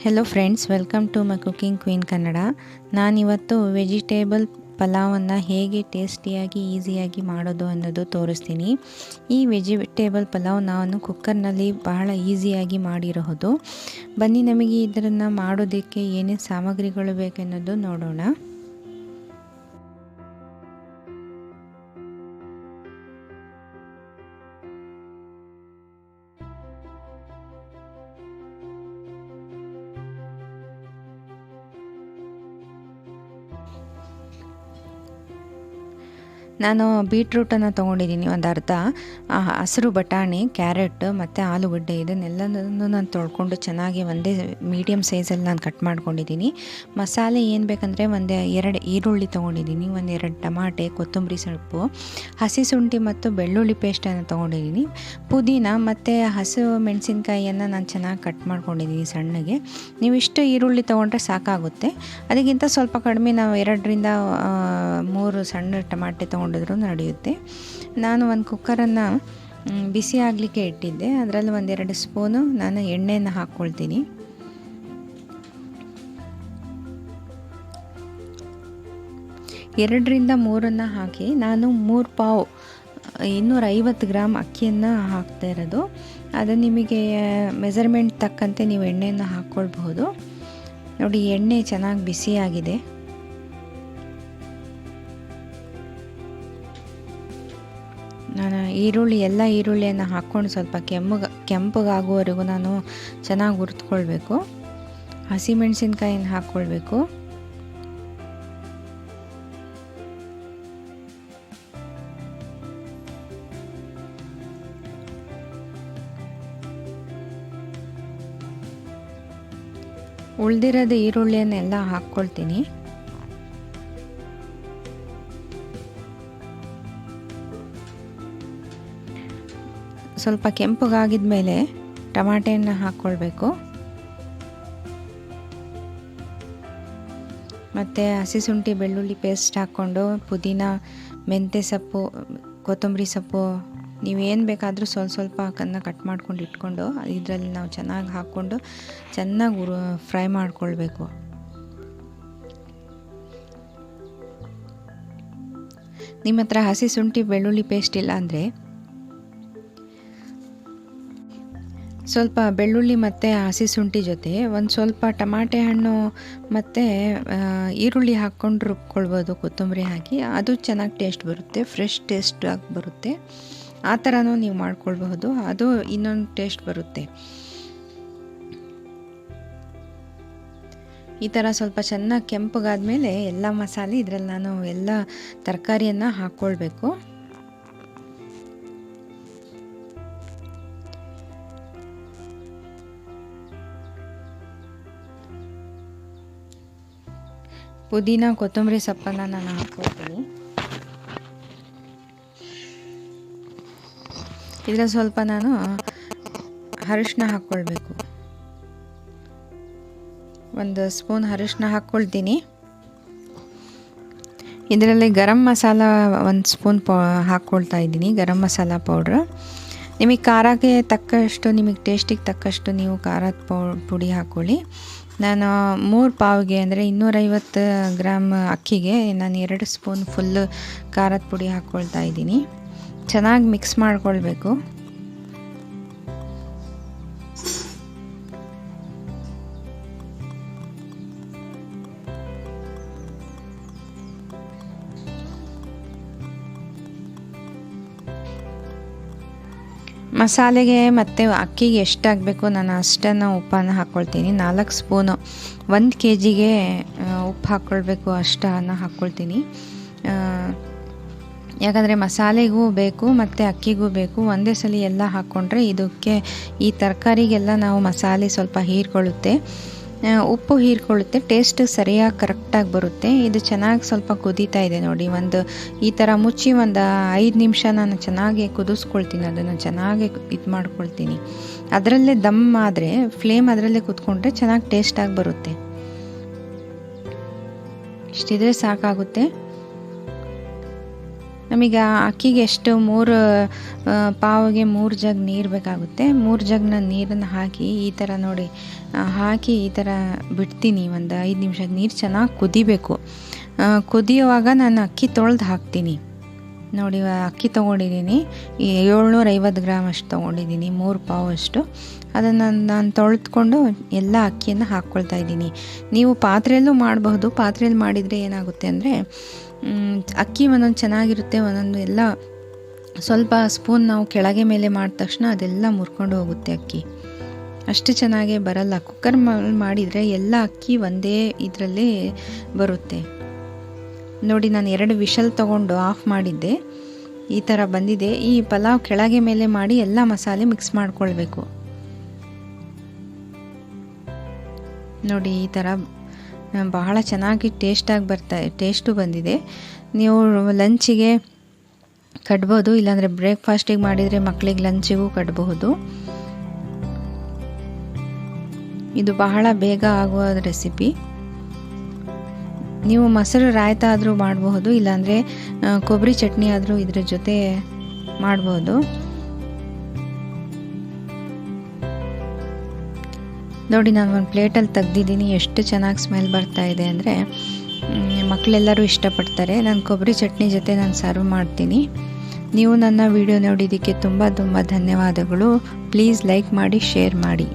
Hello friends, welcome to my cooking queen Kannada. ನಾನಿವತ್ತು vegetable ಪಲಾವನ್ನು ಹೇಗೆ ಟೇಸ್ಟಿಯಾಗಿ ಈಸಿಯಾಗಿ ಮಾಡೋದು ಅನ್ನೋದು ತೋರಿಸ್ತೀನಿ. ಈ ವೆಜಿಟೇಬಲ್ ಪಲಾವ್ ನಾನು ಕುಕ್ಕರ್ನಲ್ಲಿ ಬಹಳ ಈಸಿಯಾಗಿ ಮಾಡಿರೋದು. ಬನ್ನಿ ನಮಗೆ ಇದನ್ನು ಮಾಡೋದಕ್ಕೆ ಏನೇನು ಸಾಮಗ್ರಿಗಳು ಬೇಕೆನ್ನೋದು ನೋಡೋಣ. ನಾನು ಬೀಟ್ರೂಟನ್ನು ತೊಗೊಂಡಿದ್ದೀನಿ, ಒಂದು ಅರ್ಧ. ಹಸಿರು ಬಟಾಣಿ, ಕ್ಯಾರೆಟ್ ಮತ್ತು ಆಲೂಗಡ್ಡೆ ಇದನ್ನೆಲ್ಲನೂ ನಾನು ತೊಳ್ಕೊಂಡು ಚೆನ್ನಾಗಿ ಒಂದೇ ಮೀಡಿಯಮ್ ಸೈಜಲ್ಲಿ ನಾನು ಕಟ್ ಮಾಡ್ಕೊಂಡಿದ್ದೀನಿ. ಮಸಾಲೆ ಏನು ಬೇಕಂದರೆ ಎರಡು ಈರುಳ್ಳಿ ತೊಗೊಂಡಿದ್ದೀನಿ, ಎರಡು ಟಮಾಟೆ, ಕೊತ್ತಂಬರಿ ಸೊಪ್ಪು, ಹಸಿ ಶುಂಠಿ ಮತ್ತು ಬೆಳ್ಳುಳ್ಳಿ ಪೇಸ್ಟನ್ನು ತೊಗೊಂಡಿದ್ದೀನಿ, ಪುದೀನ ಮತ್ತು ಹಸಿರು ಮೆಣಸಿನ್ಕಾಯಿಯನ್ನು ನಾನು ಚೆನ್ನಾಗಿ ಕಟ್ ಮಾಡ್ಕೊಂಡಿದ್ದೀನಿ ಸಣ್ಣಗೆ. ನೀವು ಇಷ್ಟು ಈರುಳ್ಳಿ ತೊಗೊಂಡ್ರೆ ಸಾಕಾಗುತ್ತೆ. ಅದಕ್ಕಿಂತ ಸ್ವಲ್ಪ ಕಡಿಮೆ ನಾವು 2-3 ಸಣ್ಣ ಟಮಾಟೆ ತೊಗೊಂಡಿದ್ರು ನಡೆಯುತ್ತೆ. ನಾನು ಒಂದು ಕುಕ್ಕರನ್ನು ಬಿಸಿ ಆಗಲಿಕ್ಕೆ ಇಟ್ಟಿದ್ದೆ. ಅದರಲ್ಲಿ 1-2 ಸ್ಪೂನು ನಾನು ಎಣ್ಣೆಯನ್ನು ಹಾಕ್ಕೊಳ್ತೀನಿ. ಎರಡರಿಂದ ಮೂರನ್ನು ಹಾಕಿ ನಾನು 3 ಪಾವು 250 ಗ್ರಾಮ್ ಅಕ್ಕಿಯನ್ನು ಹಾಕ್ತಾ ಇರೋದು. ಅದು ನಿಮಗೆ ಮೆಜರ್ಮೆಂಟ್ ತಕ್ಕಂತೆ ನೀವು ಎಣ್ಣೆಯನ್ನು ಹಾಕ್ಕೊಳ್ಬಹುದು. ನೋಡಿ, ಎಣ್ಣೆ ಚೆನ್ನಾಗಿ ಬಿಸಿಯಾಗಿದೆ. ನಾನು ಎಲ್ಲ ಈರುಳ್ಳಿಯನ್ನು ಹಾಕ್ಕೊಂಡು ಸ್ವಲ್ಪ ಕೆಂಪಗಾಗುವವರೆಗೂ ನಾನು ಚೆನ್ನಾಗಿ ಹುರಿದ್ಕೊಳ್ಬೇಕು. ಹಸಿಮೆಣಸಿನ್ಕಾಯಿನ ಹಾಕ್ಕೊಳ್ಬೇಕು. ಉಳಿದಿರೋದು ಈರುಳ್ಳಿಯನ್ನೆಲ್ಲ ಹಾಕ್ಕೊಳ್ತೀನಿ. ಸ್ವಲ್ಪ ಕೆಂಪಗಾಗಿದ ಮೇಲೆ ಟಮಾಟೆಯನ್ನು ಹಾಕ್ಕೊಳ್ಬೇಕು. ಮತ್ತು ಹಸಿ ಶುಂಠಿ ಬೆಳ್ಳುಳ್ಳಿ ಪೇಸ್ಟ್ ಹಾಕ್ಕೊಂಡು ಪುದೀನ, ಮೆಂತ್ಯ ಸೊಪ್ಪು, ಕೊತ್ತಂಬರಿ ಸೊಪ್ಪು ನೀವೇನು ಬೇಕಾದರೂ ಸ್ವಲ್ಪ ಕಟ್ ಮಾಡ್ಕೊಂಡು ಇಟ್ಕೊಂಡು ಇದರಲ್ಲಿ ನಾವು ಚೆನ್ನಾಗಿ ಹಾಕ್ಕೊಂಡು ಚೆನ್ನಾಗಿ ಫ್ರೈ ಮಾಡ್ಕೊಳ್ಬೇಕು. ನಿಮ್ಮ ಹತ್ರ ಹಸಿ ಶುಂಠಿ ಬೆಳ್ಳುಳ್ಳಿ ಪೇಸ್ಟ್ ಇಲ್ಲ ಅಂದರೆ ಸ್ವಲ್ಪ ಬೆಳ್ಳುಳ್ಳಿ ಮತ್ತು ಹಸಿ ಶುಂಠಿ ಜೊತೆ ಒಂದು ಸ್ವಲ್ಪ ಟಮಾಟೆ ಹಣ್ಣು ಮತ್ತು ಈರುಳ್ಳಿ ಹಾಕ್ಕೊಂಡು ರುಬ್ಕೊಳ್ಬೋದು, ಕೊತ್ತಂಬರಿ ಹಾಕಿ. ಅದು ಚೆನ್ನಾಗಿ ಟೇಸ್ಟ್ ಬರುತ್ತೆ, ಫ್ರೆಶ್ ಟೇಸ್ಟ್ ಆಗಿ ಬರುತ್ತೆ. ಆ ಥರನೂ ನೀವು ಮಾಡ್ಕೊಳ್ಬಹುದು, ಅದು ಇನ್ನೊಂದು ಟೇಸ್ಟ್ ಬರುತ್ತೆ. ಈ ಥರ ಸ್ವಲ್ಪ ಚೆನ್ನಾಗಿ ಕೆಂಪಗಾದ್ಮೇಲೆ ಎಲ್ಲ ಮಸಾಲೆ ಇದರಲ್ಲಿ ನಾನು ಎಲ್ಲ ತರಕಾರಿಯನ್ನು ಹಾಕ್ಕೊಳ್ಬೇಕು. ಪುದೀನ, ಕೊತ್ತಂಬರಿ ಸೊಪ್ಪನ್ನು ನಾನು ಹಾಕ್ಕೊಳ್ತೀನಿ. ಇದರಲ್ಲಿ ಸ್ವಲ್ಪ ನಾನು ಅರಿಶಿನ ಹಾಕ್ಕೊಳ್ಬೇಕು. 1 ಸ್ಪೂನ್ ಅರಿಶಿನ ಹಾಕ್ಕೊಳ್ತೀನಿ. ಇದರಲ್ಲಿ ಗರಂ ಮಸಾಲ 1 ಸ್ಪೂನ್ ಹಾಕ್ಕೊಳ್ತಾ ಇದ್ದೀನಿ, ಗರಂ ಮಸಾಲ ಪೌಡ್ರ್. ನಿಮಗೆ ಖಾರಕ್ಕೆ ತಕ್ಕಷ್ಟು, ನಿಮಗೆ ಟೇಸ್ಟಿಗೆ ತಕ್ಕಷ್ಟು ನೀವು ಖಾರದ ಪುಡಿ ಹಾಕ್ಕೊಳ್ಳಿ. ನಾನು 3 ಪಾವಿಗೆ ಅಂದರೆ 250 ಗ್ರಾಮ್ ಅಕ್ಕಿಗೆ ನಾನು 2 ಸ್ಪೂನ್ ಫುಲ್ಲು ಖಾರದ ಪುಡಿ ಹಾಕ್ಕೊಳ್ತಾ ಇದ್ದೀನಿ. ಚೆನ್ನಾಗಿ ಮಿಕ್ಸ್ ಮಾಡ್ಕೊಳ್ಬೇಕು. ಮಸಾಲೆಗೆ ಮತ್ತು ಅಕ್ಕಿಗೆ ಎಷ್ಟಾಗಬೇಕು ನಾನು ಅಷ್ಟನ್ನು ಉಪ್ಪನ್ನು ಹಾಕ್ಕೊಳ್ತೀನಿ. 4 ಸ್ಪೂನು 1 kgಗೆ ಉಪ್ಪು ಹಾಕ್ಕೊಳ್ಬೇಕು, ಅಷ್ಟನ್ನು ಹಾಕ್ಕೊಳ್ತೀನಿ. ಯಾಕಂದರೆ ಮಸಾಲೆಗೂ ಬೇಕು ಮತ್ತು ಅಕ್ಕಿಗೂ ಬೇಕು. ಒಂದೇ ಸಲ ಎಲ್ಲ ಹಾಕ್ಕೊಂಡ್ರೆ ಇದಕ್ಕೆ ಈ ತರಕಾರಿಗೆಲ್ಲ ನಾವು ಮಸಾಲೆ ಸ್ವಲ್ಪ ಹೀರ್ಕೊಳ್ಳುತ್ತೆ, ಉಪ್ಪು ಹೀರ್ಕೊಳ್ಳುತ್ತೆ, ಟೇಸ್ಟ್ ಸರಿಯಾಗಿ ಕರೆಕ್ಟಾಗಿ ಬರುತ್ತೆ. ಇದು ಚೆನ್ನಾಗಿ ಸ್ವಲ್ಪ ಕುದೀತಾ ಇದೆ ನೋಡಿ. ಈ ಥರ ಮುಚ್ಚಿ 5 ನಿಮಿಷ ನಾನು ಚೆನ್ನಾಗಿ ಕುದಿಸ್ಕೊಳ್ತೀನಿ. ಅದನ್ನು ಚೆನ್ನಾಗಿ ಇದು ಮಾಡ್ಕೊಳ್ತೀನಿ. ಅದರಲ್ಲೇ ದಮ್ ಆದರೆ ಫ್ಲೇಮ್ ಅದರಲ್ಲೇ ಕುತ್ಕೊಂಡ್ರೆ ಚೆನ್ನಾಗಿ ಟೇಸ್ಟಾಗಿ ಬರುತ್ತೆ. ಇಷ್ಟಿದ್ರೆ ಸಾಕಾಗುತ್ತೆ. ನಮಗೆ ಅಕ್ಕಿಗೆ ಎಷ್ಟು 3 ಪಾವಿಗೆ 3 ಜಗ್ ನೀರು ಬೇಕಾಗುತ್ತೆ. 3 ಜಗ್ನ ನೀರನ್ನು ಹಾಕಿ ಈ ಥರ ನೋಡಿ ಹಾಕಿ ಈ ಥರ ಬಿಡ್ತೀನಿ. ಒಂದು 5 ನಿಮಿಷ ನೀರು ಚೆನ್ನಾಗಿ ಕುದಿಬೇಕು. ಕುದಿಯುವಾಗ ನಾನು ಅಕ್ಕಿ ತೊಳೆದು ಹಾಕ್ತೀನಿ. ನೋಡಿ ಅಕ್ಕಿ ತೊಗೊಂಡಿದ್ದೀನಿ 750 ಗ್ರಾಮ್ ಅಷ್ಟು ತೊಗೊಂಡಿದ್ದೀನಿ, 3 ಪಾವು ಅಷ್ಟು. ಅದನ್ನು ನಾನು ತೊಳೆದುಕೊಂಡು ಎಲ್ಲ ಅಕ್ಕಿಯನ್ನು ಹಾಕ್ಕೊಳ್ತಾ ಇದ್ದೀನಿ. ನೀವು ಪಾತ್ರೆಯಲ್ಲೂ ಮಾಡಬಹುದು. ಪಾತ್ರೆಯಲ್ಲಿ ಮಾಡಿದರೆ ಏನಾಗುತ್ತೆ ಅಂದರೆ ಅಕ್ಕಿ ಒಂದೊಂದು ಚೆನ್ನಾಗಿರುತ್ತೆ, ಒಂದೊಂದು ಎಲ್ಲ ಸ್ವಲ್ಪ ಸ್ಪೂನ್ ನಾವು ಕೆಳಗೆ ಮೇಲೆ ಮಾಡಿದ ತಕ್ಷಣ ಅದೆಲ್ಲ ಮುರ್ಕೊಂಡು ಹೋಗುತ್ತೆ ಅಕ್ಕಿ, ಅಷ್ಟು ಚೆನ್ನಾಗೇ ಬರಲ್ಲ. ಕುಕ್ಕರ್ ಮಾಡಿದರೆ ಎಲ್ಲ ಅಕ್ಕಿ ಒಂದೇ ಇದರಲ್ಲೇ ಬರುತ್ತೆ. ನೋಡಿ ನಾನು 2 ವಿಷಲ್ ತೊಗೊಂಡು ಆಫ್ ಮಾಡಿದ್ದೆ, ಈ ಥರ ಬಂದಿದೆ. ಈ ಪಲಾವ್ ಕೆಳಗೆ ಮೇಲೆ ಮಾಡಿ ಎಲ್ಲ ಮಸಾಲೆ ಮಿಕ್ಸ್ ಮಾಡ್ಕೊಳ್ಬೇಕು. ನೋಡಿ ಈ ಥರ ಬಹಳ ಚೆನ್ನಾಗಿ ಟೇಸ್ಟು ಬಂದಿದೆ. ನೀವು ಲಂಚಿಗೆ ಕಟ್ಬೋದು, ಇಲ್ಲಾಂದರೆ ಬ್ರೇಕ್ಫಾಸ್ಟಿಗೆ ಮಾಡಿದರೆ ಮಕ್ಕಳಿಗೆ ಲಂಚಿಗೂ ಕಟ್ಟಬಹುದು. ಇದು ಬಹಳ ಬೇಗ ಆಗುವ ರೆಸಿಪಿ. ನೀವು ಮೊಸರು ರಾಯ್ತ ಆದರೂ ಮಾಡಬಹುದು, ಇಲ್ಲಾಂದರೆ ಕೊಬ್ಬರಿ ಚಟ್ನಿ ಆದರೂ ಇದ್ರ ಜೊತೆ ಮಾಡಬಹುದು. ನೋಡಿ ನಾನು ಒಂದು ಪ್ಲೇಟಲ್ಲಿ ತೆಗ್ದಿದ್ದೀನಿ, ಎಷ್ಟು ಚೆನ್ನಾಗಿ ಸ್ಮೆಲ್ ಬರ್ತಾ ಇದೆ ಅಂದರೆ ಮಕ್ಕಳೆಲ್ಲರೂ ಇಷ್ಟಪಡ್ತಾರೆ. ನಾನು ಕೊಬ್ಬರಿ ಚಟ್ನಿ ಜೊತೆ ನಾನು ಸರ್ವ್ ಮಾಡ್ತೀನಿ. ನೀವು ನನ್ನ ವಿಡಿಯೋ ನೋಡಿದ್ದಕ್ಕೆ ತುಂಬ ಧನ್ಯವಾದಗಳು. ಪ್ಲೀಸ್ ಲೈಕ್ ಮಾಡಿ, ಶೇರ್ ಮಾಡಿ.